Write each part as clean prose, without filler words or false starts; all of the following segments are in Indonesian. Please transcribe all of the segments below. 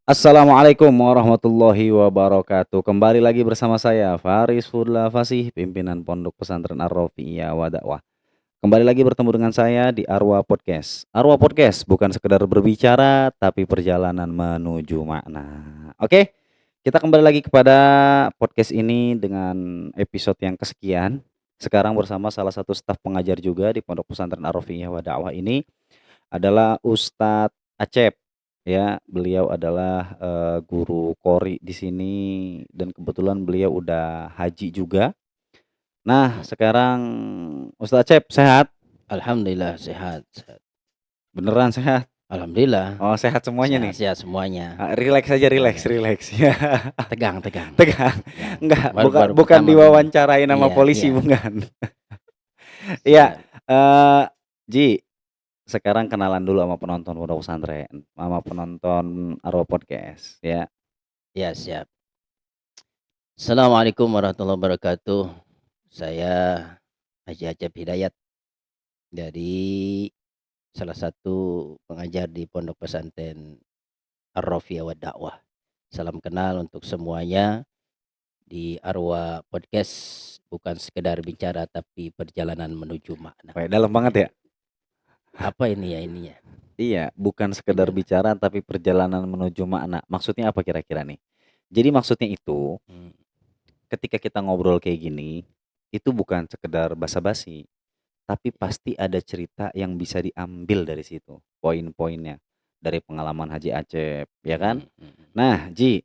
Assalamualaikum warahmatullahi wabarakatuh. Kembali lagi bersama saya Faris Fudla Fasih, pimpinan Pondok Pesantren Ar-Rafi'iyah wa Dakwah. Kembali lagi bertemu dengan saya di Arwa Podcast. Arwa Podcast bukan sekedar berbicara, tapi perjalanan menuju makna. Oke, kita kembali lagi kepada podcast ini dengan episode yang kesekian. Sekarang bersama salah satu staf pengajar juga di Pondok Pesantren Ar-Rafi'iyah wa Dakwah ini adalah Ustadz Acep, ya. Beliau adalah, guru Qori di sini dan kebetulan beliau udah haji juga. Nah, sekarang Ustadz Acep sehat? Alhamdulillah sehat sehat. Beneran sehat? Alhamdulillah Oh, sehat semuanya nih? sehat-sehat semuanya. Rileks aja, rileks Boleh. rileks, ya. Tegang tegang Tegang? tegang. Enggak, Baru baru bukan pertama begini. diwawancarain sama Iya polisi, iya, bukan. Iya, siap. eee, Ji, sekarang kenalan dulu sama penonton Pondok Pesantren, sama penonton Arwa Podcast, ya. Iya siap. Assalamualaikum warahmatullahi wabarakatuh. Saya Haji Acep Hidayat dari salah satu pengajar di Pondok Pesantren Ar-Rafi'iyah wa Dakwah. Salam kenal untuk semuanya di Arwa Podcast, bukan sekedar bicara tapi perjalanan menuju makna. Weh, dalam banget ya? Apa ini ya ininya? Iya, bukan sekedar Perjalanan. bicara tapi perjalanan menuju makna. Maksudnya apa kira-kira nih? Jadi maksudnya itu, Hmm. ketika kita ngobrol kayak gini, itu bukan sekedar basa-basi, tapi pasti ada cerita yang bisa diambil dari situ, poin-poinnya. Dari pengalaman Haji Acep, ya kan? Mhm mhm. Nah, Ji,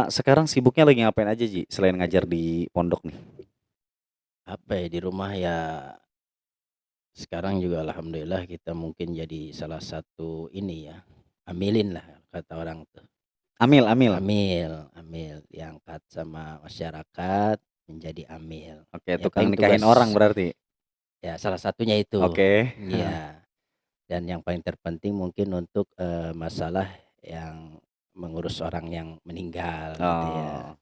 sekarang sibuknya lagi ngapain aja, Ji, selain ngajar di pondok nih? Apa ya, di rumah ya sekarang juga alhamdulillah kita mungkin jadi salah satu ini ya, amilin lah kata orang tuh. Amil amil? Amil amil diangkat sama masyarakat menjadi amil. Oke, Ya tukang paling nikahin tugas orang berarti? ya salah satunya itu. Oke. Iya, dan yang paling terpenting mungkin untuk, masalah yang mengurus orang yang meninggal gitu ya. Oh.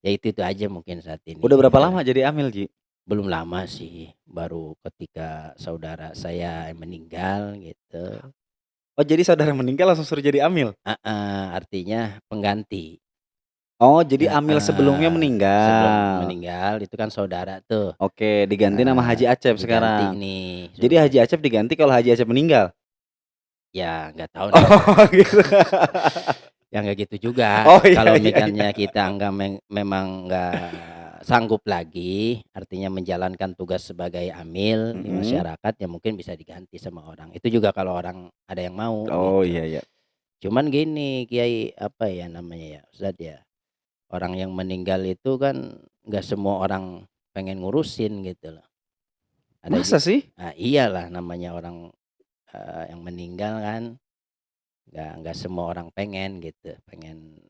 Ya itu aja mungkin saat Udah ini berapa kalau lama jadi amil, Ji? belum lama sih, baru ketika saudara saya yang meninggal gitu. Oh, jadi saudara meninggal langsung suruh jadi amil? Artinya pengganti. Oh, jadi amil sebelumnya Heeh, sebelum meninggal. meninggal itu kan saudara tuh, Oke, diganti nama heeh, Haji Acep diganti sekarang. nih Jadi suruh Haji Acep diganti kalau Haji Acep meninggal? ya nggak tahu nih, Oh, gitu. ya nggak gitu juga. Oh, iya Kalau iya iya. misalnya kita nggak memang nggak sanggup lagi, artinya menjalankan tugas sebagai amil di Mhm. masyarakat, ya mungkin bisa diganti sama orang. Itu juga kalau orang ada yang mau Oh, gitu. iya iya. Cuman gini Kiai, apa ya namanya ya, Ustadz ya, orang yang meninggal itu kan nggak semua orang pengen ngurusin gitu loh. Ada Masa sih? iyalah namanya orang, yang meninggal kan nggak semua orang pengen gitu, pengen,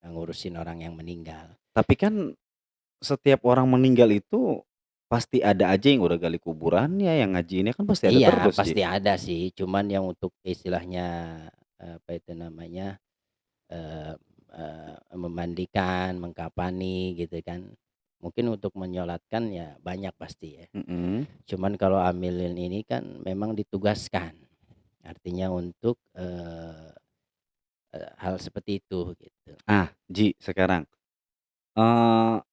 ngurusin orang yang meninggal. Tapi kan setiap orang meninggal itu pasti ada aja yang udah gali kuburannya, yang ngajiinnya kan pasti ada Iya, terus, Ji. pasti ada sih, cuman yang untuk istilahnya, apa itu namanya, eee memandikan, mengkafani gitu kan, mungkin untuk menyolatkan ya banyak pasti ya. Mhm. Cuman kalau amilin ini kan memang ditugaskan, artinya untuk, hal seperti itu gitu. Ah, Ji, sekarang,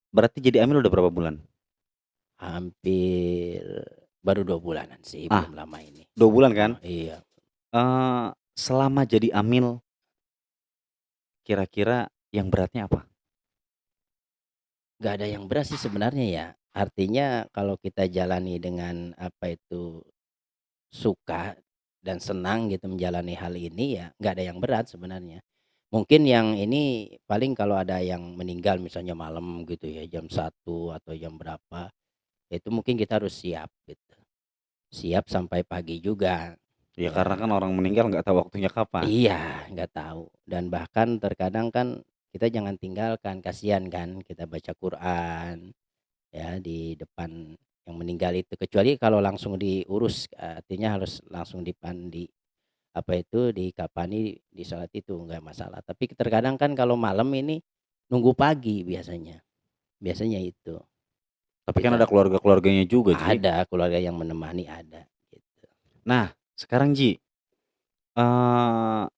berarti jadi amil udah berapa bulan? Hampir baru 2 bulanan sih, Ah, belum lama ini. 2 bulan kan? Oh iya, Selama jadi amil kira-kira yang beratnya apa? nggak ada yang berat sih sebenarnya ya, artinya kalau kita jalani dengan apa itu, suka dan senang gitu menjalani hal ini ya nggak ada yang berat sebenarnya. Mungkin yang ini paling kalau ada yang meninggal misalnya malam gitu ya jam 1 atau jam berapa, ya itu mungkin kita harus siap gitu. Siap sampai pagi juga, Ya karena ya kan orang meninggal nggak tahu waktunya kapan. iya nggak tahu dan bahkan terkadang kan kita jangan tinggalkan, kasihan kan kita baca Quran ya di depan yang meninggal itu, kecuali kalau langsung diurus, artinya harus langsung apa itu, dikafani di saat itu nggak masalah. Tapi terkadang kan kalau malam ini nunggu pagi biasanya, biasanya itu Tapi kan ada kita keluarga-keluarganya juga, Ji. ada keluarga yang menemani ada gitu. Nah, sekarang Ji,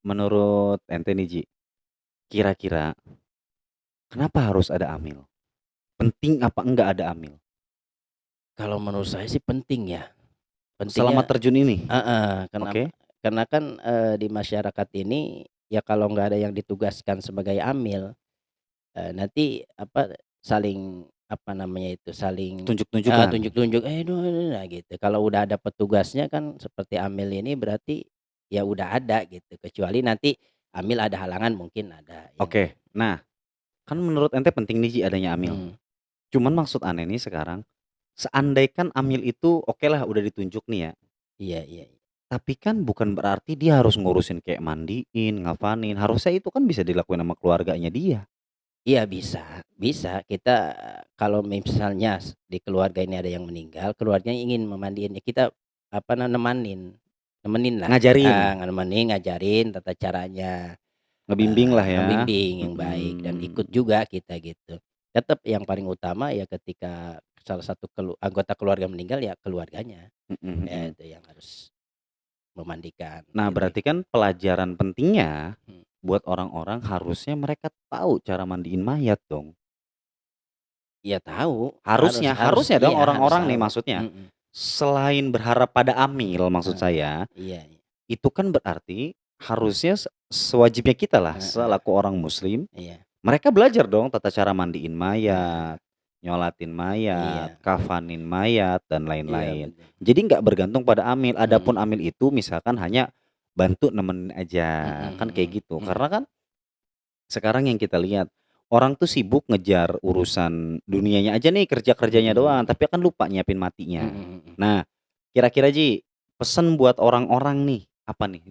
Menurut ente nih Ji, kira-kira kenapa harus ada amil? Penting apa enggak ada amil? Kalau menurut saya sih penting ya, Selama pentingnya terjun ini? kenapa? Oke. Karena kan, di masyarakat ini ya kalau nggak ada yang ditugaskan sebagai amil, nanti apa, saling apa namanya itu, saling Tunjuk-tunjukkan? tunjuk-tunjuk, nah gitu. Kalau udah ada petugasnya kan seperti amil ini berarti ya udah ada gitu, kecuali nanti amil ada halangan mungkin ada yang Oke. Nah, kan menurut ente penting nih Ji adanya amil. mhm, Cuman maksud aneh nih sekarang, seandaikan amil itu okelah udah ditunjuk nih ya, iya iya. tapi kan bukan berarti dia harus ngurusin kayak mandiin, ngapanin, harusnya itu kan bisa dilakuin sama keluarganya dia. Iya bisa bisa kita kalau misalnya di keluarga ini ada yang meninggal, keluarganya ingin memandiin, ya kita apa nemanin, nemeninlah, Ngajarin, nemenin, ngajarin tata caranya, ngebimbing lah ya. membimbing yang baik dan Mhm. ikut juga kita gitu. Tetap yang paling utama ya ketika salah satu anggota keluarga meninggal ya keluarganya, Mhm ya mhm. itu yang harus memandikan Nah, gitu. berarti kan pelajaran pentingnya Mhm, buat orang-orang harusnya mereka tahu cara mandiin mayat dong. iya tahu, harus Harusnya harus harusnya dong iya harus orang-orang nih tahu, maksudnya, mhm, selain berharap pada amil maksud heeh, saya, iya iya, itu kan berarti harusnya sewajibnya kita lah heeh. selaku orang muslim, Iya, mereka belajar dong tata cara mandiin heeh, mayat, nyolatin mayat, iya, kafanin mayat, dan iya lain-lain. betul, Jadi nggak bergantung pada amil, adapun mhm, amil itu misalkan hanya bantu nemenin aja, kan mhm kayak gitu. mhm, Karena mhm, kan sekarang yang kita lihat, orang tuh sibuk ngejar urusan dunianya aja nih, kerja-kerjanya mhm doang, mhm, tapi kan lupa nyiapin matinya. mhm mhm. Nah, kira-kira Ji, pesen buat orang-orang nih, apa nih?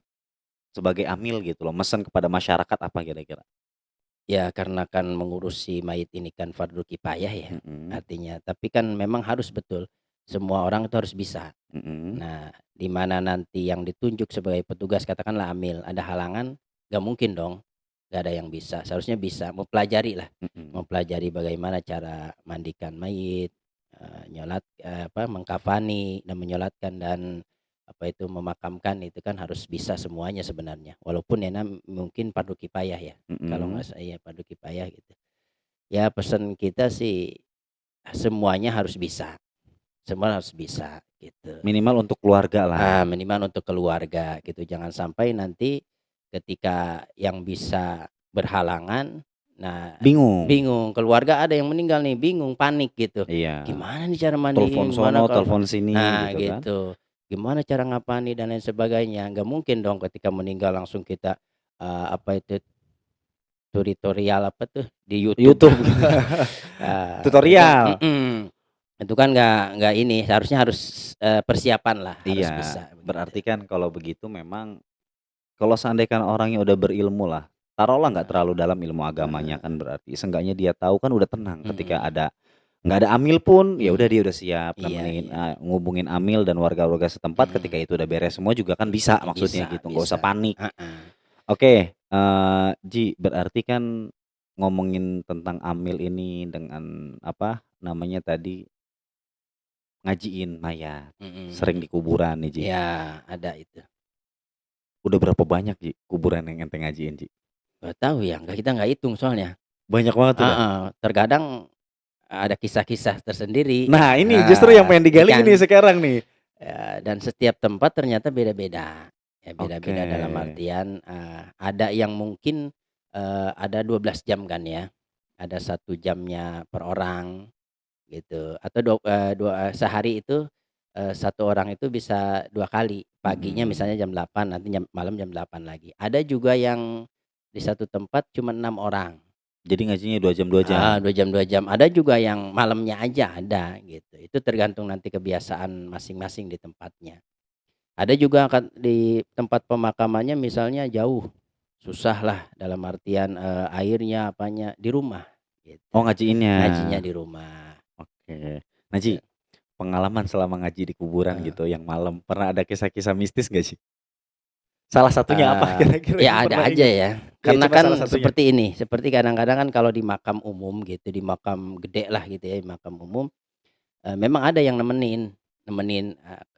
Sebagai amil gitu loh, mesen kepada masyarakat apa kira-kira? Ya karena kan mengurusi mayit ini kan fardu kifayah ya, Mhm artinya tapi kan memang harus betul, semua orang itu harus bisa. mhm Nah, di mana nanti yang ditunjuk sebagai petugas katakanlah amil, ada halangan, nggak mungkin dong, nggak ada yang bisa, seharusnya bisa, mempelajari lah, mhm. mempelajari bagaimana cara mandikan mayit, apa, mengkafani dan menyolatkan dan apa itu, memakamkan itu kan harus bisa semuanya sebenarnya, walaupun ya mungkin fardu kifayah ya, kalau Mhm, nggak saya fardu kifayah gitu. Ya pesan kita sih, semuanya harus bisa, semua harus bisa gitu. minimal untuk keluarga lah. Minimal untuk keluarga gitu, jangan sampai nanti ketika yang bisa berhalangan, nah Bingung. bingung, keluarga ada yang meninggal nih, bingung, panik gitu. Iya, Gimana nih cara telepon mandiin, sono, gimana kalau telepon sini nah gitu kan. gitu, gimana cara ngapani dan lain sebagainya, nggak mungkin dong ketika meninggal langsung kita, apa itu, tutorial apa tuh, di YouTube. YouTube Itu tutorial. itu kan nggak ini, seharusnya harus, persiapan lah, harus Iya, bisa begitu. berarti kan kalau begitu memang kalau seandainya orangnya udah berilmu lah, taruhlah nggak Heeh terlalu dalam ilmu agamanya heeh, kan berarti, seenggaknya dia tahu kan udah tenang ketika mhm nggak ada amil pun, ya udah mhm, dia udah siap iya nemenin, iya, ngubungin amil dan warga-warga setempat ketika mhm, itu udah beres semua juga kan bisa maksudnya bisa gitu, nggak usah bisa, panik. heeh, Oke, Ji, berarti kan ngomongin tentang amil ini dengan apa namanya tadi, ngajiin mayat, mhm sering mhm, di kuburan nih, Ji. iya ada itu. Udah berapa banyak, Ji, kuburan yang ente ngajiin, Ji? Nggak tahu ya, kita nggak hitung soalnya, Banyak banget udah? heeh, terkadang ada kisah-kisah tersendiri, Nah ini justru yang pengen ini digali kan, nih sekarang nih. dan setiap tempat ternyata beda-beda, ya Oke. beda-beda dalam artian, ada yang mungkin, ada 12 jam kan ya, ada 1 jamnya per orang. Gitu, atau sehari itu, 1 orang itu bisa 2 kali, paginya Mhm. misalnya jam 8 nanti malam jam 8 lagi. Ada juga yang di satu tempat cuma 6 orang, Jadi ngajinya 2 jam 2 jam? 2 jam 2 jam. Ada juga yang malamnya aja ada gitu, itu tergantung nanti kebiasaan masing-masing di tempatnya. Ada juga di tempat pemakamannya misalnya jauh, susah lah dalam artian, airnya, apanya, di rumah gitu, Oh ngajiinnya? ngajinya di rumah, Oke. Nah gitu. Ji, pengalaman selama ngaji di kuburan Heeh. gitu yang malam, pernah ada kisah-kisah mistis nggak Ji? Salah satunya apa kira-kira Ya yang ada pernah aja inget? ya, Iya karena coba salah kan satunya. seperti ini, seperti kadang-kadang kan kalau di makam umum gitu, di makam gede lah gitu ya, makam umum, memang ada yang nemenin nemenin,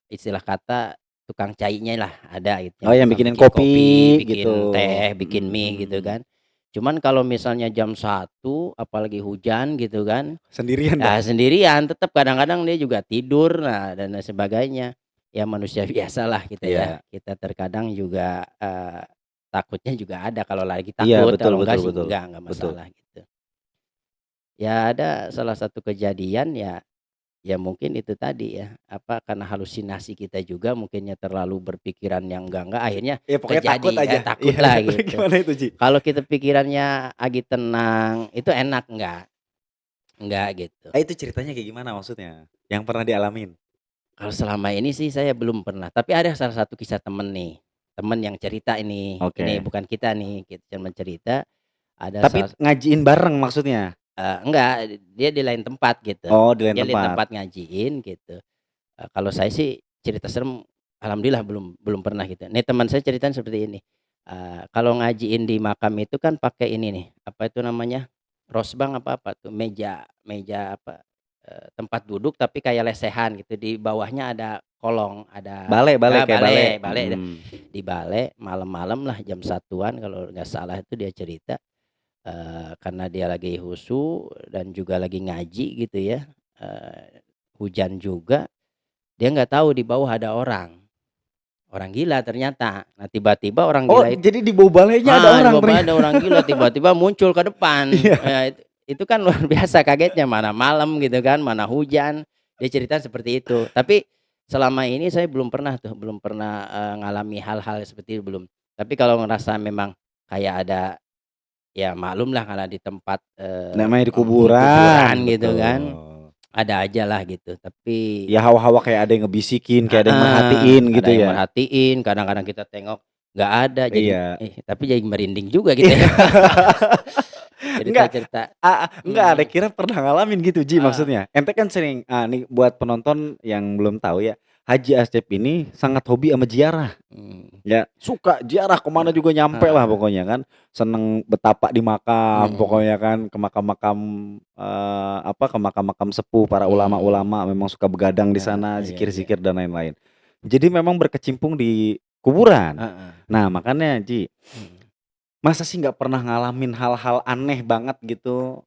istilah kata tukang cainya lah, ada gitu Oh, yang yang tukang bikinin bikin kopi, kopi gitu. bikin teh, bikin Mhm mie gitu mhm. kan. Cuman kalau misalnya jam 1 apalagi hujan gitu kan, Sendirian dah? ya sendirian tetap kadang-kadang dia juga tidur, nah dan lain sebagainya. Ya manusia biasalah kita ya, Iya. kita terkadang juga, takutnya juga ada kalau lagi Iya, takut, betul kalau enggak betul sih betul. enggak Betul. masalah gitu. Ya ada salah satu kejadian ya, ya mungkin itu tadi ya, apa, karena halusinasi kita juga mungkinnya terlalu berpikiran yang enggak-enggak akhirnya Ya pokoknya takut terjadi ya aja. Iya, takutlah terus gitu. gimana itu, Ji? Kalau kita pikirannya lagi tenang itu enak enggak gitu. Itu ceritanya kayak gimana maksudnya? Yang pernah dialamin? Kalau selama ini sih saya belum pernah, tapi ada salah satu kisah temen nih, temen yang cerita ini Oke. bukan kita nih, cuman cerita ada Tapi ngajiin bareng maksudnya? enggak, dia di lain tempat gitu, Oh, di lain dia di tempat. tempat ngajiin gitu. Kalau saya sih cerita serem alhamdulillah belum belum pernah gitu. Nih teman saya ceritain seperti ini, kalau ngajiin di makam itu kan pakai ini nih, apa itu namanya, rosbang apa tuh, meja meja apa, tempat duduk tapi kayak lesehan gitu, di bawahnya ada kolong, ada Bale bale, kayak bale? bale Mhm. di bale malam-malam lah jam 1-an kalau nggak salah itu dia cerita, karena dia lagi husu dan juga lagi ngaji gitu ya, hujan juga. Dia nggak tahu di bawah ada orang gila ternyata. Nah tiba-tiba orang Oh, gila itu jadi di bawah balainya ada di orang bawah ada ternyata? orang gila tiba-tiba muncul ke depan. Iya. Itu kan luar biasa kagetnya, mana malam gitu kan, mana hujan. Dia cerita seperti itu. Tapi selama ini saya belum pernah tuh, belum pernah, ngalami hal-hal seperti itu belum. Tapi kalau ngerasa memang kayak ada, ya maklum lah karena di tempat, Namanya di penghuni kuburan, kuburan gitu kan, betul. ada aja lah gitu. Tapi Ya hawa-hawa kayak ada yang ngebisikin, kayak ada yang heeh, merhatiin ada gitu yang ya? merhatiin, kadang-kadang kita tengok nggak ada jadi Iya. tapi jadi merinding juga kita Iya. ya. Enggak, Cerita-cerita enggak, ada mhm, kira pernah ngalamin gitu, Ji, heeh, maksudnya? Ente kan sering nih buat penonton yang belum tahu ya, Haji Asep ini sangat hobi sama ziarah. mmm, Ya, suka ziarah ke mana juga nyampe lah heeh, pokoknya kan. Seneng betapa di makam mhm, pokoknya kan, ke makam-makam, ke makam-makam sepuh para mmm, ulama-ulama memang suka begadang di heeh, sana, iya iya, zikir-zikir dan lain-lain. Jadi memang berkecimpung di kuburan. heeh, Nah makanya Ji, mhm. masa sih nggak pernah ngalamin hal-hal aneh banget gitu,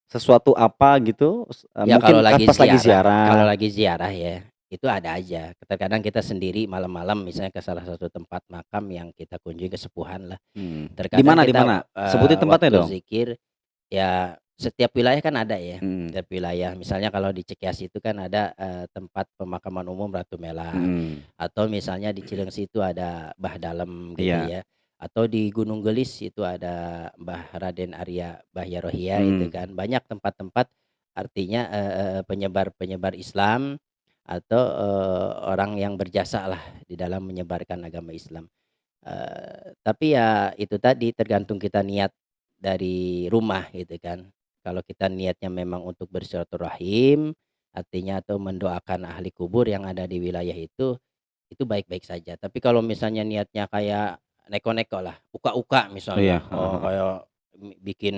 sesuatu apa gitu, Ya mungkin pas lagi kalau ziarah? lagi ziarah ya, itu ada aja. Terkadang kita sendiri malam-malam misalnya ke salah satu tempat makam yang kita kunjungi kesepuhan lah. Di Terkadang mana di kita, mana? Sebutin tempatnya waktu dong? zikir ya setiap wilayah kan ada ya, Mhm setiap wilayah. Misalnya kalau di Cikeas itu kan ada, tempat pemakaman umum Ratu Mela, mhm, atau misalnya di Cilengsi itu ada Mbah Dalem gitu iya, ya, atau di Gunung Gelis itu ada Mbah Raden Arya Bahya itu mhm, kan. Banyak tempat-tempat artinya, penyebar-penyebar Islam atau, orang yang berjasa lah di dalam menyebarkan agama Islam. Tapi ya itu tadi tergantung kita niat dari rumah gitu kan. Kalau kita niatnya memang untuk bersilaturahim, artinya atau mendoakan ahli kubur yang ada di wilayah itu baik-baik saja. Tapi kalau misalnya niatnya kayak neko-neko lah, uka-uka iya, misalnya, heeh heeh. kayak bikin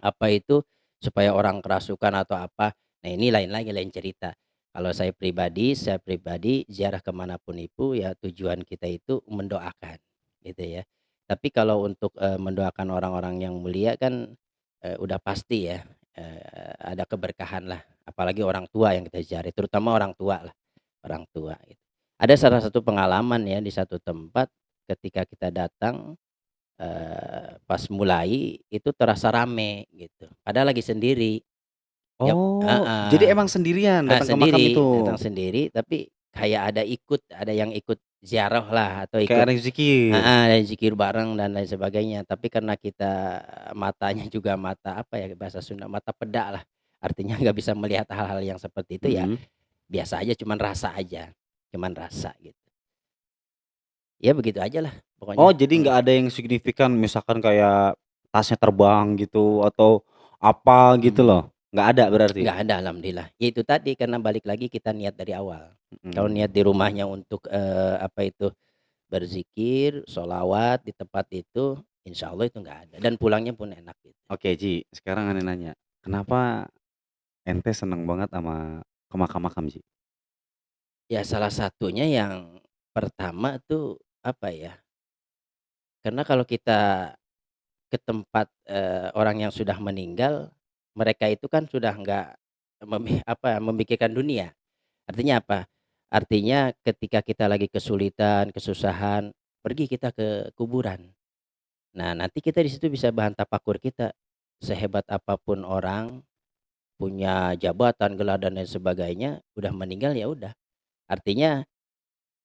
apa itu, supaya orang kerasukan atau apa, nah ini lain lagi, lain cerita. Kalau saya pribadi ziarah kemanapun itu ya tujuan kita itu mendoakan, gitu ya. Tapi kalau untuk, mendoakan orang-orang yang mulia kan, udah pasti ya, ada keberkahan lah, apalagi orang tua yang kita ziarah, terutama orang tua lah, orang tua gitu. Ada salah satu pengalaman ya di satu tempat ketika kita datang, pas mulai itu terasa rame gitu, padahal lagi sendiri. Ya Oh, heeh, jadi emang sendirian datang ke makam sendiri, datang itu? sendiri tapi kayak ada yang ikut ziarah lah atau Kayak ikut ada yang zikir? heeh, ada zikir bareng dan lain sebagainya. Tapi karena kita matanya juga mata apa ya, bahasa Sunda, mata peda lah, artinya nggak bisa melihat hal-hal yang seperti itu ya Mhm. biasa aja, cuman rasa gitu. Ya begitu aja lah Oh, pokoknya, jadi nggak ada yang signifikan misalkan kayak tasnya terbang gitu atau apa gitu mhm. loh? Nggak ada berarti? Nggak ada alhamdulillah. Ya itu tadi karena balik lagi kita niat dari awal. Kalau niat Mhm. di rumahnya untuk, apa itu, berzikir, sholawat di tempat itu, insya Allah itu nggak ada dan pulangnya pun enak gitu. Oke, Ji, sekarang aneh nanya, kenapa ente seneng banget sama ke makam-makam, Ji? Ya salah satunya yang pertama tuh, apa ya, karena kalau kita ke tempat, orang yang sudah meninggal, mereka itu kan sudah nggak memikirkan dunia. Artinya apa? Artinya ketika kita lagi kesulitan, kesusahan, pergi kita ke kuburan. Nah, nanti kita di situ bisa bahan tafakur kita. Sehebat apapun orang, punya jabatan, gelar dan lain sebagainya, udah meninggal ya udah. Artinya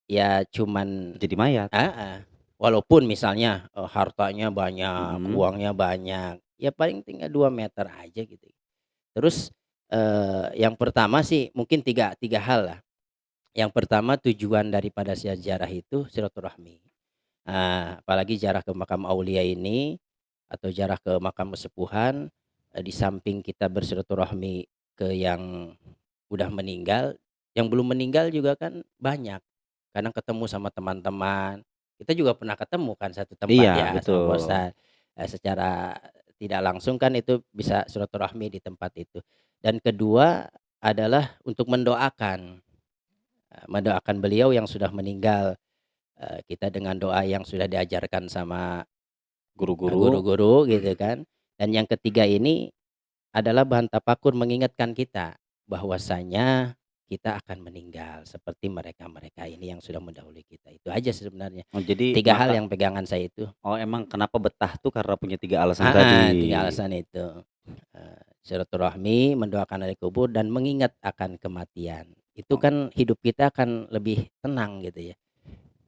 ya cuman Jadi mayat. heeh, walaupun misalnya, hartanya banyak, Mhm. uangnya banyak, ya paling tinggal 2 meter aja gitu. Terus, yang pertama sih mungkin tiga tiga hal lah. Yang pertama tujuan daripada ziarah itu silaturahmi. Apalagi ziarah ke makam aulia ini atau ziarah ke makam sepuhan, di samping kita bersilaturahmi ke yang udah meninggal, yang belum meninggal juga kan banyak. Kadang ketemu sama teman-teman, kita juga pernah ketemu kan satu tempat Iya, ya sama Pak betul. Ustadz, secara tidak langsung kan itu bisa silaturahmi di tempat itu. Dan kedua adalah untuk mendoakan, mendoakan beliau yang sudah meninggal, kita dengan doa yang sudah diajarkan sama, Guru-guru. guru-guru gitu kan. Dan yang ketiga ini adalah bahan tafakur mengingatkan kita bahwasanya kita akan meninggal seperti mereka-mereka ini yang sudah mendahului kita. Itu aja sih sebenarnya. Oh, jadi 3 hal yang pegangan saya itu. oh, emang kenapa betah tuh karena punya 3 alasan Heeh, tadi. 3 alasan itu. Silaturahmi, mendoakan ahli kubur, dan mengingat akan kematian. Itu Oh, kan hidup kita akan lebih tenang gitu ya.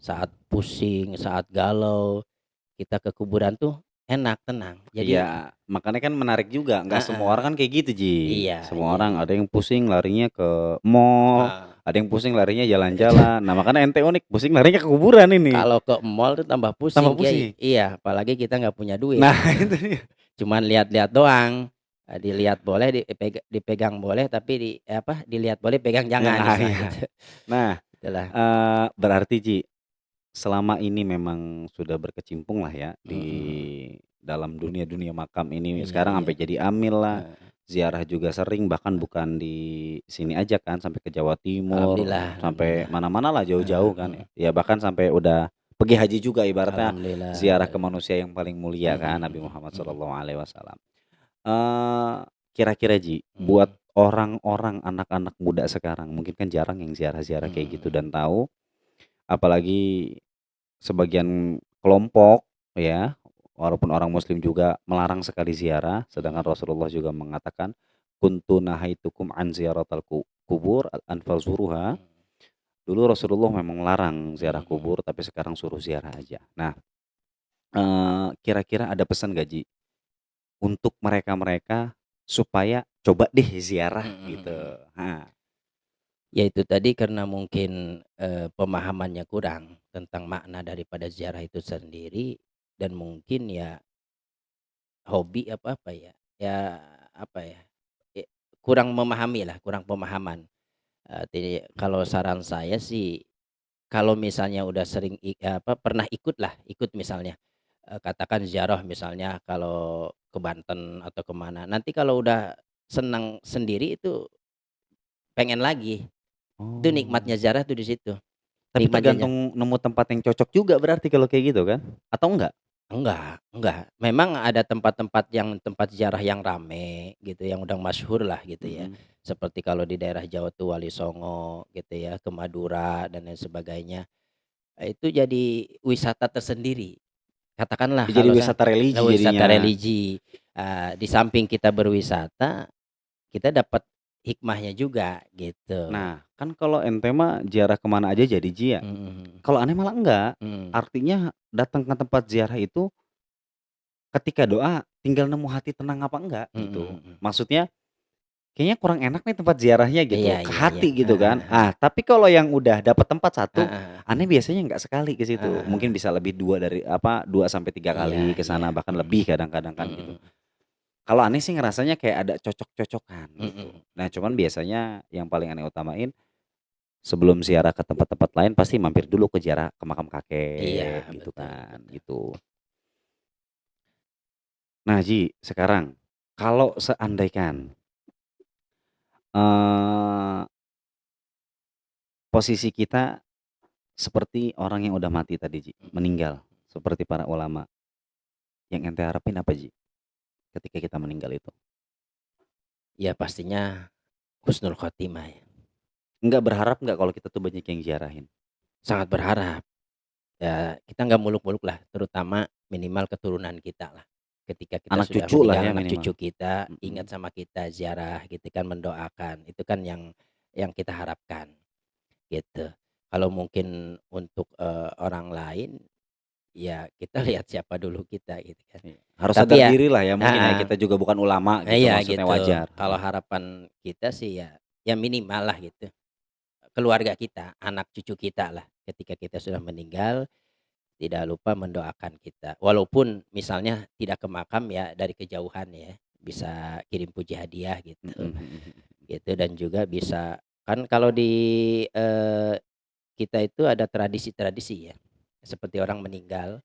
Saat pusing, saat galau, kita ke kuburan tuh enak, tenang. Jadi iya, makanya kan menarik juga, nggak semua heeh, orang kan kayak gitu, Ji. iya Semua iya orang iya. ada yang pusing larinya ke mall, Heeh. ada yang pusing larinya jalan-jalan. Nah, makanya ente unik, pusing larinya ke kuburan ini, Kalau ke mall tuh tambah tambah pusing, Kiai. pusing. Iya, apalagi kita nggak punya duit. Nah, itu dia. Cuman lihat-lihat doang, dilihat boleh, dipegang boleh, tapi dilihat boleh, pegang Ya, jangan, nah, istilah iya. gitu. Nah, Itulah. berarti, Ji, selama ini memang sudah berkecimpung lah ya di Mhm. dalam dunia-dunia makam ini, Iya sekarang iya. sampai jadi amil lah, Heeh. ziarah juga sering, bahkan bukan di sini aja kan, sampai ke Jawa Timur, Alhamdulillah sampai alhamdulillah. mana-mana lah Heeh, jauh-jauh kan, mhm. ya bahkan sampai udah pergi haji juga, ibaratnya Alhamdulillah ziarah ke alhamdulillah. manusia yang paling mulia Mhm kan, Nabi mhm Muhammad mhm. SAW. Eee, Kira-kira, Ji, buat Mhm. orang-orang anak-anak muda sekarang, mungkin kan jarang yang ziarah-ziarah kayak gitu Mhm. dan tahu, apalagi sebagian kelompok ya, walaupun orang muslim juga melarang sekali ziarah, sedangkan Mhm. Rasulullah juga mengatakan, "Kuntu nahaitukum an ziyaratal kubur an fazuruha." Mhm. Dulu Rasulullah memang melarang ziarah Mhm. kubur, tapi sekarang suruh ziarah aja. Nah, kira-kira ada pesan nggak, Ji, untuk mereka-mereka supaya coba deh ziarah Mhm gitu? mhm. Heeh. Ya itu tadi karena mungkin, pemahamannya kurang tentang makna daripada ziarah itu sendiri, dan mungkin ya hobi apa ya, ya apa ya, e kurang memahami lah, kurang pemahaman. Jadi kalau saran saya sih, kalau misalnya udah sering pernah ikut misalnya, katakan ziarah misalnya kalau ke Banten atau kemana, nanti kalau udah senang sendiri itu pengen lagi. Itu nikmatnya Oh, ziarah tuh di situ, tapi nikmatnya. tergantung nemu tempat yang cocok juga berarti kalau kayak gitu kan? Atau enggak? Enggak. Memang ada tempat-tempat yang tempat ziarah yang rame gitu, yang udah masyhur lah gitu ya. Mhm. Seperti kalau di daerah Jawa tuh Wali Songo gitu ya, ke Madura dan lain sebagainya. Itu jadi wisata tersendiri. Katakanlah Jadi kalau wisata religi wisata jadinya. religi, di samping kita berwisata, kita dapat hikmahnya juga gitu. Nah, kan kalau ente mah ziarah ke mana aja jadi Ji ya. Mhm Kalau aneh malah enggak. mhm. Artinya datang ke tempat ziarah itu ketika doa tinggal nemu hati tenang apa enggak Mhm gitu. mhm. Maksudnya kayaknya kurang enak nih tempat ziarahnya Iya gitu, ke iya iya. hati gitu Heeh kan. heeh. Tapi kalau yang udah dapat tempat satu, Heeh aneh biasanya nggak sekali ke situ, heeh mungkin heeh. bisa lebih 2 sampai 3 Iya kali ke iya. sana, bahkan Mhm lebih kadang-kadang kan gitu. mhm. Kalau aneh sih ngerasanya kayak ada cocok-cocokan gitu. Mhm. Nah, cuman biasanya yang paling aneh utamain, sebelum ziarah ke tempat-tempat lain pasti mampir dulu ke ziarah ke makam Iya, kakek gitu betul kan, betul. gitu. Nah, Ji, sekarang kalau seandaikan, eee, posisi kita Seperti orang yang udah mati tadi, Ji, Mhm. meninggal, seperti para ulama, yang ente harapin apa, Ji, ketika kita meninggal itu? Ya pastinya husnul khotimah ya. Nggak berharap nggak kalau kita tuh banyak yang ziarahin? Sangat berharap, ya kita nggak muluk-muluk lah, terutama minimal keturunan kita lah. Ketika kita Anak sudah cucu lah meninggal, ya anak minimal? cucu kita Mhm. ingat sama kita, ziarah gitu kan, mendoakan, itu kan yang kita harapkan, gitu. Kalau mungkin untuk, orang lain, ya kita lihat siapa dulu kita gitu kan. Iya, harus sadar Tapi ya diri lah ya mungkin ya, heeh, kita juga bukan ulama gitu, iya maksudnya gitu. wajar, Kalau heeh. harapan kita sih ya minimal lah gitu, keluarga kita, anak cucu kita lah, ketika kita sudah meninggal, tidak lupa mendoakan kita. Walaupun misalnya tidak ke makam ya, dari kejauhan ya, bisa kirim puji hadiah Mhm gitu, mhm mhm. gitu. Dan juga bisa kan kalau di, eee, kita itu ada tradisi-tradisi ya, seperti orang meninggal,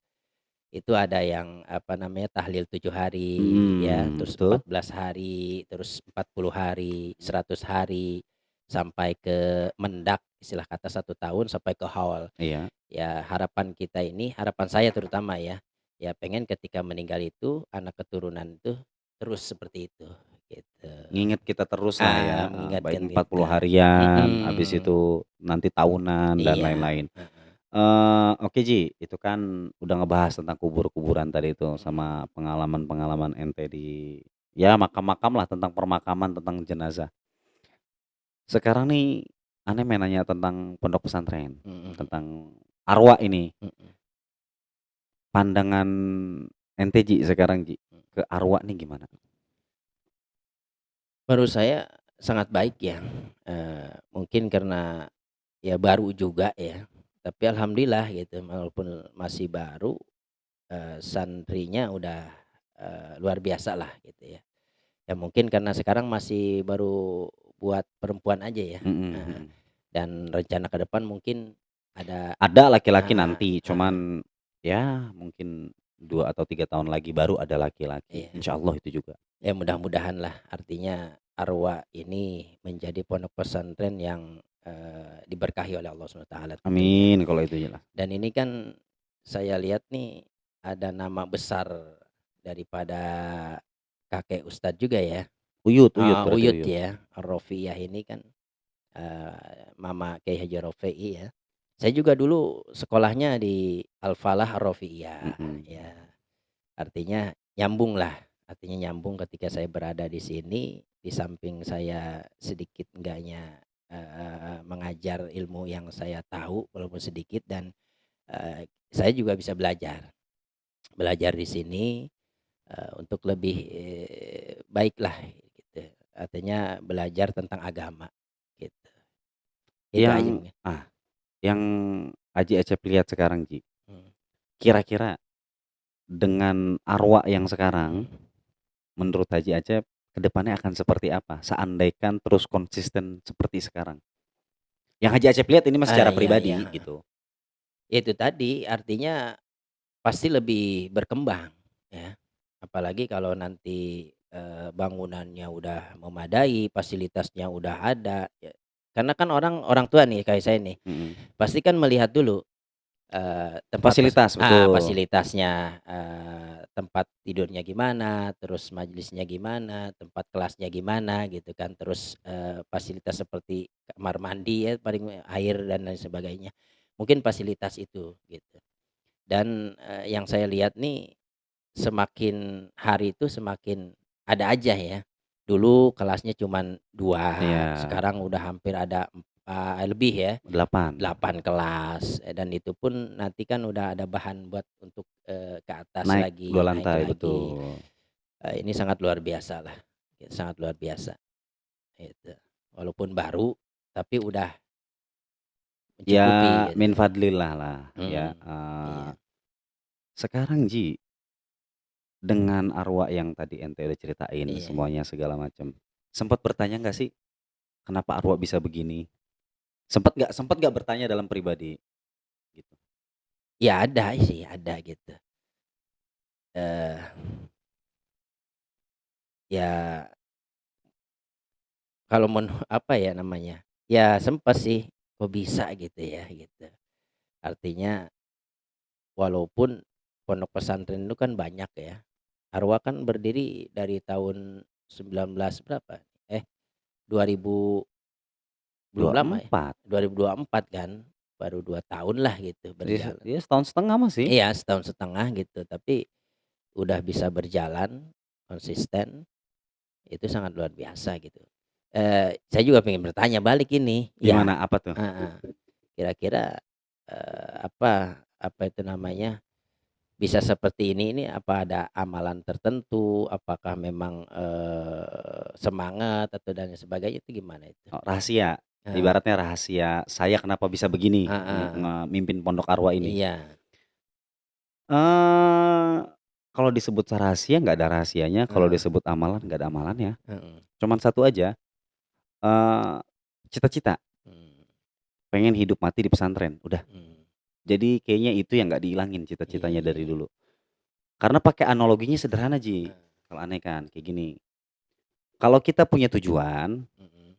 itu ada yang apa namanya, tahlil 7 hari ya, Mhm, terus betul. 14 hari, terus 40 hari, 100 hari, sampai ke mendak, istilah kata 1 tahun sampai ke haul. Iya, Ya harapan kita ini, harapan saya terutama ya, ya pengen ketika meninggal itu anak keturunan itu terus seperti itu, gitu. nginget kita terus lah ya, baik Mengingatkan 40 kita. harian, habis Mhm, itu nanti tahunan dan iya, lain-lain. heeh, Oke, Ji, itu kan udah ngebahas tentang kubur-kuburan tadi itu mhm. sama pengalaman-pengalaman ente di ya makam-makam lah, tentang permakaman, tentang jenazah. Sekarang nih ane mau nanya tentang pondok pesantren, Mhm mhm tentang arwah ini. mhm Pandangan ente, Ji, sekarang, Ji, mhm. ke arwah nih gimana? Menurut saya sangat baik ya, mungkin karena ya baru juga ya, tapi alhamdulillah gitu walaupun masih baru, santrinya udah, luar biasa lah gitu ya. Ya mungkin karena sekarang masih baru buat perempuan aja ya, Mhm heeh, mhm. dan rencana ke depan mungkin ada Ada laki-laki heeh nanti, heeh, cuman ya mungkin 2 atau 3 tahun lagi baru ada laki-laki, iya. insya Allah itu juga. Ya mudah-mudahan lah artinya arwah ini menjadi pondok pesantren yang, diberkahi oleh Allah Subhanahu wa taala tentunya. Amin kalau itu jelas. Dan ini kan saya lihat nih ada nama besar daripada kakek ustadz juga ya, Uyut uyut berarti Uyut Uyut. ya, Ar-Rofiyyah ini kan, Mama Kiai Haji Rofi'i ya. Saya juga dulu sekolahnya di Al-Falah Ar-Rofiyyah Mhm. ya, artinya nyambung lah, artinya nyambung ketika saya berada di sini, di samping saya sedikit enggaknya, mengajar ilmu yang saya tahu walaupun sedikit dan, saya juga bisa belajar. Belajar di sini, untuk lebih, baiklah gitu, artinya belajar tentang agama gitu. Itu aja Yang mungkin. yang Aji Acep lihat sekarang, Ji, Mhm kira-kira dengan arwah yang sekarang, mhm. menurut Haji Acep ke depannya akan seperti apa seandaikan terus konsisten seperti sekarang? Yang Haji Acep lihat ini mah secara Iya iya, pribadi heeh. gitu. Ya itu tadi, artinya pasti lebih berkembang ya, apalagi kalau nanti, bangunannya udah memadai, fasilitasnya udah ada ya, karena kan orang orang tua nih kayak saya nih, Mhm. pasti kan melihat dulu, Fasilitas, betul. fasilitasnya, tempat tidurnya gimana, terus majelisnya gimana, tempat kelasnya gimana gitu kan, terus, fasilitas seperti kamar mandi ya paling air dan lain sebagainya. Mungkin fasilitas itu gitu. Dan, yang saya lihat nih semakin hari itu semakin ada aja ya. Dulu kelasnya cuman 2 Iya, sekarang udah hampir ada, lebih ya. 8. 8 kelas, dan itu pun nanti kan udah ada bahan buat untuk, ke atas Naik 2 lagi, naik lantai, lagi. betul. Ini sangat luar biasa lah, sangat luar biasa, itu. Walaupun baru, tapi udah Ya mencukupi gitu. min fadlillah lah ya, Mhm, iya sekarang, Ji, dengan arwah yang tadi ente udah ceritain iya. semuanya segala macam, sempat bertanya nggak sih, kenapa arwah bisa begini? Sempet nggak bertanya dalam pribadi gitu? Ya ada sih, ada gitu. Eee, ya kalau apa ya namanya, ya sempet sih, kok bisa gitu ya, gitu. Artinya walaupun pondok pesantren itu kan banyak ya. Arwah kan berdiri dari tahun 19 berapa? 2000 belum lama ya, 24. 2024 kan, baru 2 tahun lah gitu berjalan. Dia setahun setengah masih. Iya, setahun setengah gitu, tapi udah bisa berjalan konsisten, itu sangat luar biasa gitu. Saya juga pengen bertanya balik ini, ya, Gimana? Apa tuh? heeh, kira-kira, apa apa itu namanya, bisa seperti ini apa ada amalan tertentu? Apakah memang, semangat atau dan sebagainya itu gimana itu? Oh, rahasia. Heeh, Ibaratnya rahasia saya kenapa bisa begini heeh, mimpin pondok Arwah ini. iya, Eee, kalau disebut rahasia nggak ada rahasianya, kalau heeh, disebut amalan nggak ada amalannya. heeh, Cuman satu aja, eee, cita-cita, mmm, pengen hidup mati di pesantren, udah. mmm, Jadi kayaknya itu yang nggak dihilangin iya cita-citanya iya, dari dulu. Karena pakai analoginya sederhana Ji, heeh, kalau aneh kan kayak gini, kalau kita punya tujuan, mhm,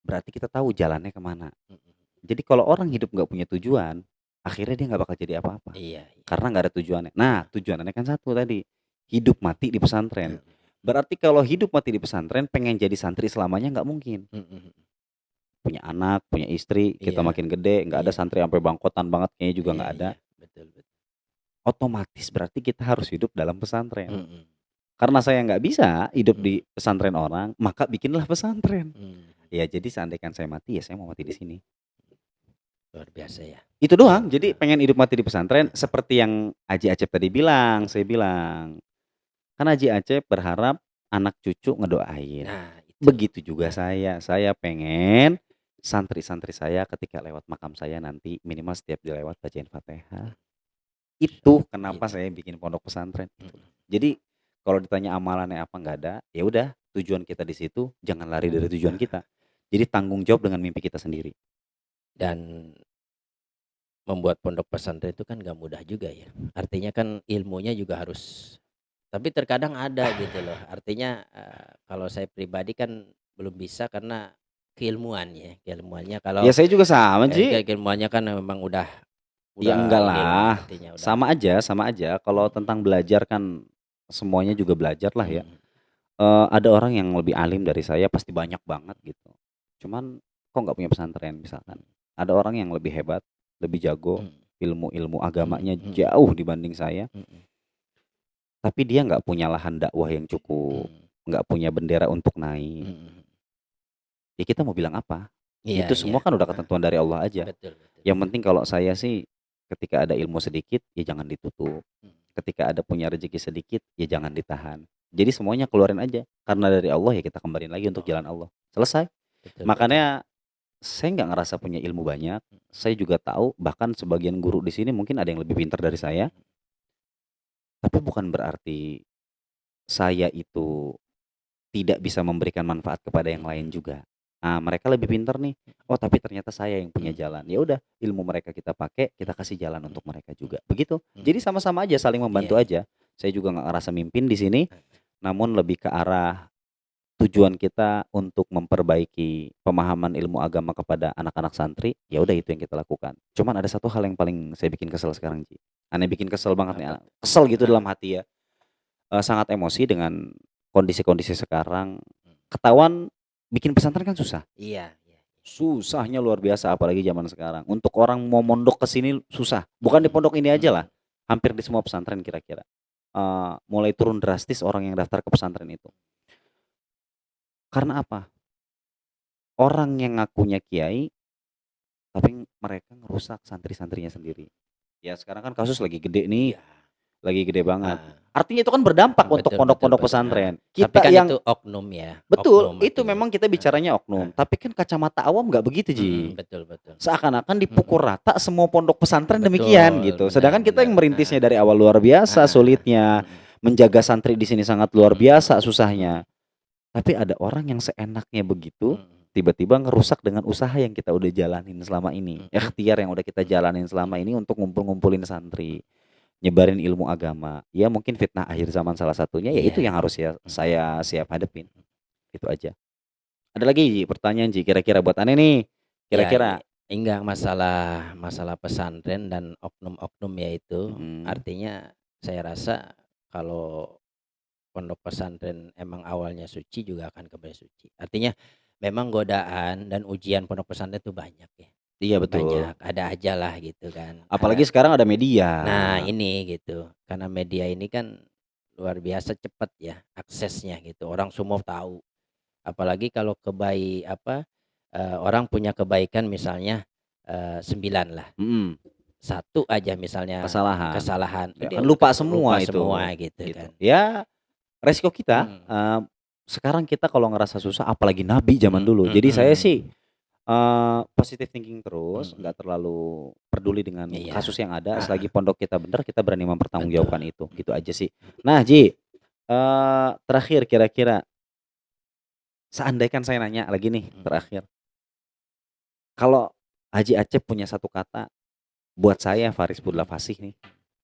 berarti kita tahu jalannya kemana. mhm, Jadi kalau orang hidup nggak punya tujuan, akhirnya dia nggak bakal jadi apa-apa, iya iya, karena nggak ada tujuannya. Nah, heeh, tujuannya kan satu tadi, hidup mati di pesantren. heeh, Berarti kalau hidup mati di pesantren pengen jadi santri selamanya nggak mungkin. mhm mhm, Punya anak, punya istri, kita iya makin gede, nggak ada iya santri sampai bangkotan banget kayaknya juga iya nggak ada. iya, betul betul, Otomatis berarti kita harus hidup dalam pesantren. mhm Karena saya nggak bisa hidup mhm, di pesantren orang, maka bikinlah pesantren. mmm, Ya jadi seandainya saya mati, ya saya mau mati di sini. luar biasa ya, Itu doang, jadi heeh, pengen hidup mati di pesantren heeh, seperti yang Aji Acep tadi bilang, saya bilang. Kan Haji Acep berharap anak cucu ngedoain. nah itu, Begitu juga heeh, saya pengen santri-santri saya ketika lewat makam saya nanti minimal setiap dilewat bacain Fatihah. Itu kenapa itu, saya bikin pondok pesantren itu. mhm, Jadi kalau ditanya amalannya apa nggak ada, ya udah tujuan kita di situ jangan lari dari tujuan heeh, kita. Jadi tanggung jawab dengan mimpi kita sendiri. dan membuat pondok pesantren itu kan gak mudah juga ya. Artinya kan ilmunya juga harus tapi terkadang ada gitu loh. Artinya, kalau saya pribadi kan belum bisa karena keilmuannya Ya kalau, saya juga sama Ji. keilmuannya kan memang Ya udah enggak inilah lah, artinya udah sama aja kalau mhm, tentang belajar kan semuanya juga belajar lah ya. mhm, Ada orang yang lebih alim dari saya pasti banyak banget gitu. Cuman kok nggak punya pesantren misalkan. mhm, Ada orang yang lebih hebat, lebih jago, mhm, ilmu-ilmu mhm, agamanya mhm, jauh dibanding saya, mhm, tapi dia nggak punya lahan dakwah yang cukup, mhm, nggak punya bendera untuk naik. mhm. Ya kita mau bilang apa? Iya Itu iya, semua kan udah heeh, ketentuan dari Allah aja. betul betul, Yang penting kalau saya sih ketika ada ilmu sedikit ya jangan ditutup. mhm, Ketika ada punya rezeki sedikit, ya jangan ditahan. Jadi semuanya keluarin aja, karena dari Allah ya kita kembaliin lagi untuk oh, jalan Allah. Selesai. betul betul, Makanya saya nggak ngerasa punya ilmu banyak, saya juga tahu bahkan sebagian guru di sini mungkin ada yang lebih pintar dari mhm, saya, tapi bukan berarti saya itu tidak bisa memberikan manfaat kepada yang mhm, lain juga. Nah, mereka lebih pintar nih, oh tapi ternyata saya yang punya mhm, jalan. Ya udah, ilmu mereka kita pakai, kita mhm, kasih jalan mhm, untuk mereka mhm, juga. Begitu. mhm, Jadi sama-sama aja saling iya membantu iya, aja. Saya juga nggak ngerasa mimpin di sini, heeh, namun lebih ke arah tujuan kita untuk memperbaiki pemahaman ilmu agama kepada anak-anak santri, ya udah mhm, itu yang kita lakukan. Cuman ada satu hal yang paling saya bikin kesel sekarang, Ji. Aneh bikin kesel banget nih, apa tuh? kesel gitu dalam Heeh, hati ya. Sangat emosi dengan kondisi-kondisi sekarang. mhm, Ketahuan bikin pesantren kan susah. iya iya, Susahnya luar biasa apalagi zaman sekarang. Untuk orang mau mondok ke sini susah. Bukan di mhm, pondok ini aja lah, mhm, hampir di semua pesantren kira-kira. Mulai turun drastis orang yang daftar ke pesantren itu. Karena apa? Orang yang ngakunya kiai, tapi mereka ngerusak santri-santrinya sendiri. Ya sekarang kan kasus lagi gede nih, iya, lagi gede banget. heeh, Artinya itu kan berdampak untuk betul betul pondok-pondok betul, heeh, pesantren. tapi Kita kan itu yang oknum ya, betul, oknum itu artinya, memang kita heeh bicaranya oknum, heeh, tapi kan kacamata awam nggak begitu, mhm, Ji. betul betul, Seakan-akan dipukul mhm, rata semua pondok pesantren demikian betul, gitu. benar Sedangkan kita benar, yang merintisnya heeh dari awal luar biasa heeh, sulitnya, mhm, menjaga santri di sini sangat luar mhm biasa mhm, susahnya. mhm, Tapi ada orang yang seenaknya begitu, mhm, tiba-tiba ngerusak dengan usaha yang kita udah jalanin selama ini. mhm, Ikhtiar yang udah kita mhm, jalanin selama mhm, ini untuk ngumpul-ngumpulin santri, nyebarin ilmu agama. Ya mungkin fitnah akhir zaman salah satunya, ya iya itu yang iya, harus ya mhm, saya siap hadepin. mhm, Itu aja. Ada lagi Ji, pertanyaan Ji, kira-kira buat Ane nih, iya kira-kira iya, Enggak, masalah pesantren dan oknum-oknum ya itu, Mhm. artinya saya rasa kalau pondok pesantren emang awalnya suci juga akan kembali suci. Artinya memang godaan dan ujian pondok pesantren itu banyak ya, Iya betul. banyak, ada aja lah gitu kan, Apalagi sekarang ada media. nah ini gitu, karena media ini kan luar biasa cepat ya aksesnya gitu, orang semua tahu. Apalagi kalau orang punya kebaikan misalnya, 9 lah, Mhm. satu aja misalnya Kesalahan. kesalahan, Ya dia kan udah lupa semua lupa semua itu, gitu gitu. kan. Ya resiko kita, Mhm, sekarang kita kalau ngerasa susah apalagi nabi zaman dulu. Jadi saya sih, mhm, positive thinking terus, mhm, nggak terlalu peduli dengan kasus iya, yang ada, heeh, selagi pondok kita bener, kita berani betul, mempertanggungjawabkan itu, gitu mhm, aja sih. Nah Ji, terakhir kira-kira seandaikan saya nanya lagi nih, mhm, terakhir, kalau Haji Acep punya satu kata buat saya Faris Budla mhm, Fasih nih,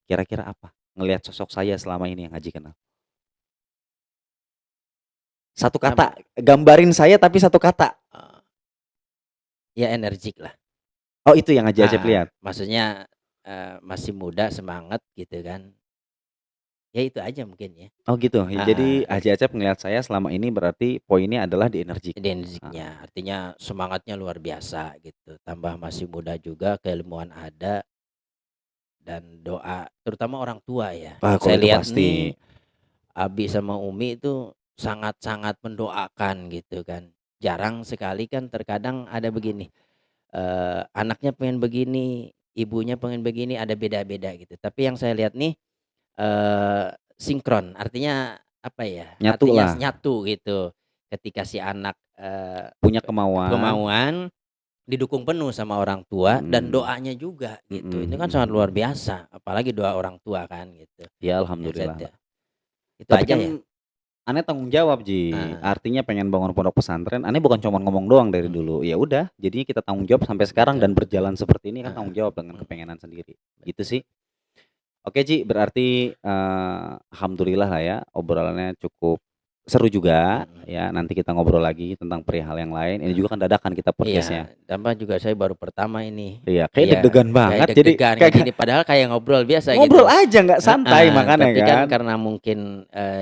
kira-kira apa? Ngelihat sosok saya selama ini yang Haji kenal. Satu kata, gambarin saya tapi satu kata. eee, ya energik lah, Oh itu yang Haji Acep lihat? maksudnya, masih muda semangat gitu kan, ya itu aja mungkin ya, Oh gitu, ya jadi heeh. Haji Acep ngelihat saya selama ini berarti poinnya adalah di energik. Heeh, Identiknya, artinya semangatnya luar biasa gitu, tambah masih muda juga, keilmuan ada, dan doa terutama orang tua ya, wah yang kalau saya itu lihat pasti. nih, Abi sama Umi itu sangat-sangat mendoakan gitu kan. Jarang sekali kan terkadang ada begini, anaknya pengen begini, ibunya pengen begini, ada beda-beda gitu. Tapi yang saya lihat nih, sinkron, artinya apa ya, Nyatu artinya lah, nyatu gitu. Ketika si anak, punya kemauan. kemauan didukung penuh sama orang tua dan Mhm, doanya juga mhm gitu, itu kan mhm sangat luar mhm. biasa, apalagi doa orang tua kan gitu, Ya yang saya alhamdulillah lah. itu Tapi aja ya? kan aneh tanggung jawab Ji, Heeh, artinya pengen bangun pondok pesantren, aneh bukan cuma ngomong doang dari mhm, dulu. Ya udah, jadinya kita tanggung jawab sampai sekarang betul dan betul, berjalan seperti ini kan heeh, tanggung jawab dengan mhm, kepengenan sendiri, gitu betul, sih. Oke Ji, berarti, alhamdulillah lah ya obrolannya cukup seru juga mhm, ya, nanti kita ngobrol lagi tentang perihal yang lain. Ini heeh, juga kan dadakan kita iya, podcast-nya. tambah juga saya baru pertama ini, Iya, kayak iya, deg-degan kayak banget jadi deg-degan kayak kayak gini padahal kayak ngobrol biasa ngobrol gitu, aja nggak santai heeh, makanya tapi kan kan. karena mungkin,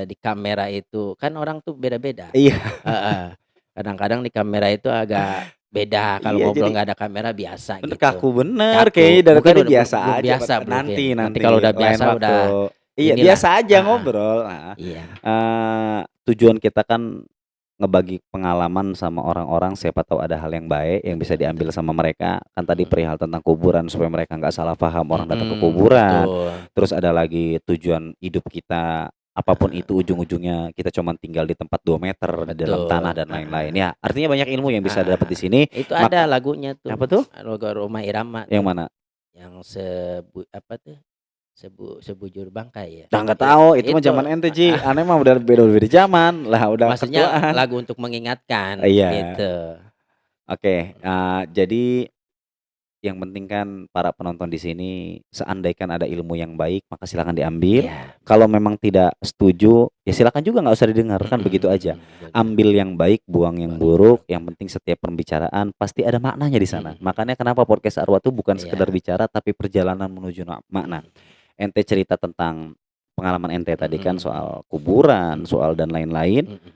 di kamera itu kan orang tuh beda-beda, Iya heeh, kadang-kadang di kamera itu agak beda, kalau iya ngobrol jadi nggak ada kamera biasa bener gitu, kaku bener kayaknya kaku, dari mungkin tadi udah biasa belum aja, biasa mungkin, nanti nanti kalau nanti udah lain biasa waktu. udah Iya inilah, biasa aja heeh, ngobrol, heeh, iya, tujuan kita kan ngebagi pengalaman sama orang-orang siapa tahu ada hal yang baik yang bisa betul betul, diambil sama mereka, kan tadi mhm, perihal tentang kuburan supaya mereka nggak salah paham orang datang ke kuburan, betul, terus ada lagi tujuan hidup kita, apapun heeh, itu ujung-ujungnya kita cuman tinggal di tempat 2 meter di dalam tanah betul, dan lain-lain. heeh, Ya artinya banyak ilmu yang bisa heeh dapat di heeh. sini, Itu ada maka lagunya apa tuh, tuh? lagu Rhoma Irama Yang tuh, mana? yang apa tuh, Sebujur Bangkai ya? Nah nggak tahu itu mah Itu, zaman ente Ji, aneh mah udah beda zaman, lah udah maksudnya ketuaan. lagu untuk mengingatkan Iya, gitu, oke, mhm, jadi yang penting kan para penonton di sini seandaikan ada ilmu yang baik maka silakan diambil. iya, Kalau memang tidak setuju ya silakan juga nggak usah didengar kan begitu aja. betul, Ambil yang baik, buang yang buang yang buruk. buruk, Yang penting setiap pembicaraan pasti ada maknanya di sana. mhm, Makanya kenapa podcast Arwah itu bukan sekedar iya, bicara tapi perjalanan menuju makna. mhm, Ente cerita tentang pengalaman ente tadi kan mhm soal kuburan, mhm soal dan lain-lain. mhm,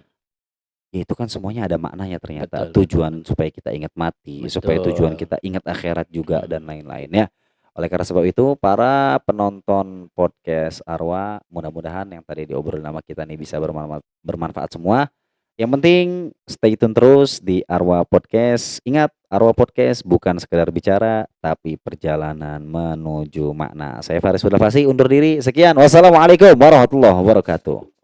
Ya itu kan semuanya ada maknanya ternyata. betul betul Tujuan betul, supaya kita ingat mati, supaya tujuan betul, kita ingat akhirat juga dan mhm, lain-lain ya. Oleh karena sebab itu para penonton podcast Arwah mudah-mudahan yang tadi diobrolin sama kita nih bisa bermanfaat semua. Yang penting stay tune terus di Arwah Podcast. Ingat, Arwah Podcast bukan sekedar bicara tapi perjalanan menuju makna. Saya Faris Fasi undur diri. Sekian. Wassalamualaikum warahmatullahi wabarakatuh.